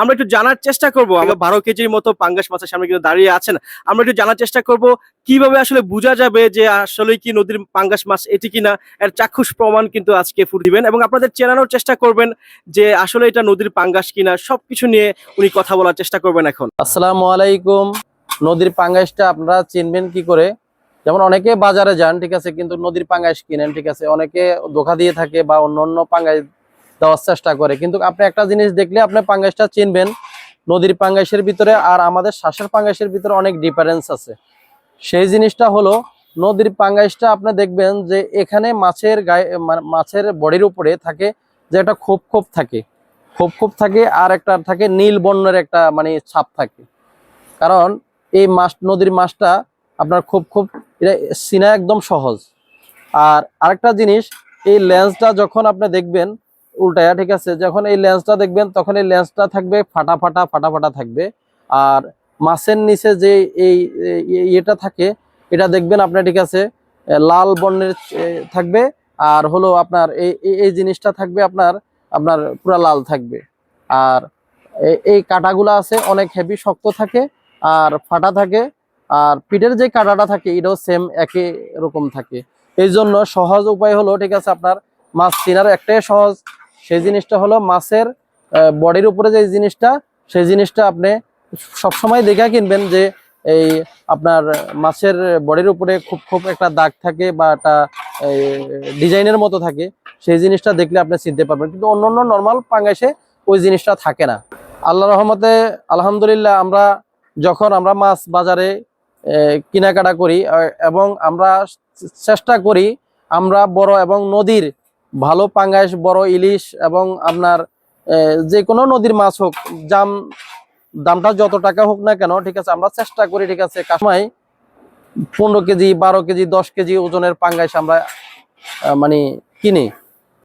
আমরা একটু জানার চেষ্টা করব। 12 কেজির মতো পাঙ্গাস মাছের সামনে কিন্তু দাঁড়িয়ে আছেন। আমরা একটু জানার চেষ্টা করব কিভাবে আসলে বোঝা যাবে যে আসলে কি নদীর পাঙ্গাস মাছ এটি কিনা। এর চাক্ষুষ প্রমাণ কিন্তু আজকে দিবেন এবং আপনাদের চেনানোর চেষ্টা করবেন যে আসলে এটা নদীর পাঙ্গাস কিনা। সবকিছু নিয়ে উনি কথা বলার চেষ্টা করবেন এখন। আসসালামু আলাইকুম। নদীর পাঙ্গাসটা আপনারা চিনবেন কি করে? যেমন অনেকে বাজারে যান, ঠিক আছে, কিন্তু নদীর পাঙ্গাস কিনেন, ঠিক আছে, অনেকে ধোঁকা দিয়ে থাকে বা অন্য পাঙ্গাস দেওয়ার চেষ্টা করে, কিন্তু আপনি একটা জিনিস দেখলে আপনি পাঙ্গাসটা চিনবেন। নদীর পাঙ্গাসের ভিতরে আর আমাদের শ্বাসের পাঙ্গাসের ভিতরে অনেক ডিফারেন্স আছে। সেই জিনিসটা হলো, নদীর পাঙ্গাসটা আপনি দেখবেন যে এখানে মাছের গায়ে মাছের বডির উপরে থাকে যে একটা খোপ খোপ থাকে, খোপ খোপ থাকে, আর একটা থাকে নীল বর্ণের একটা ছাপ থাকে। কারণ এই নদীর মাছটা আপনার খুব এটা চিনা একদম সহজ। আর আরেকটা জিনিস, এই লেন্সটা যখন আপনি দেখবেন উল্টায়া, ঠিক আছে, যখন এই লেন্সটা দেখবেন তখন এই লেন্সটা থাকবে ফাটা ফাটা থাকবে। আর মাছের নিচে যে এই ইয়েটা থাকে, এটা দেখবেন আপনি, ঠিক আছে, লাল বর্ণের থাকবে। আর হলো আপনার এই জিনিসটা থাকবে আপনার আপনার পুরা লাল থাকবে। আর এই কাঁটাগুলো আছে অনেক হেভি শক্ত থাকে আর ফাটা থাকে। আর পিঠের যে কাঁটাটা থাকে এটাও সেম একই রকম থাকে। এই জন্য সহজ উপায় হলো, ঠিক আছে, আপনার মাছ চেনার একটাই সহজ, সেই জিনিসটা হলো মাছের বডির উপরে যে জিনিসটা, সেই জিনিসটা আপনি সবসময় দেখে কিনবেন যে এই আপনার মাছের বডির উপরে খুব একটা দাগ থাকে বা একটা ডিজাইনের মতো থাকে। সেই জিনিসটা দেখলে আপনি চিনতে পারবেন, কিন্তু অন্য নর্মাল পাঙ্গাসে ওই জিনিসটা থাকে না। আল্লাহ রহমতে আলহামদুলিল্লাহ, যখন আমরা মাছ বাজারে কেনাকাটা করি এবং আমরা চেষ্টা করি আমরা বড় এবং নদীর ভালো পাঙ্গাস, বড় ইলিশ এবং আপনার যে কোনো নদীর মাছ হোক, দামটা যত টাকা হোক না কেন, ঠিক আছে, আমরা চেষ্টা করি, ঠিক আছে, কাসময় 15 কেজি 12 কেজি 10 কেজি ওজনের পাঙ্গাস আমরা কিনি।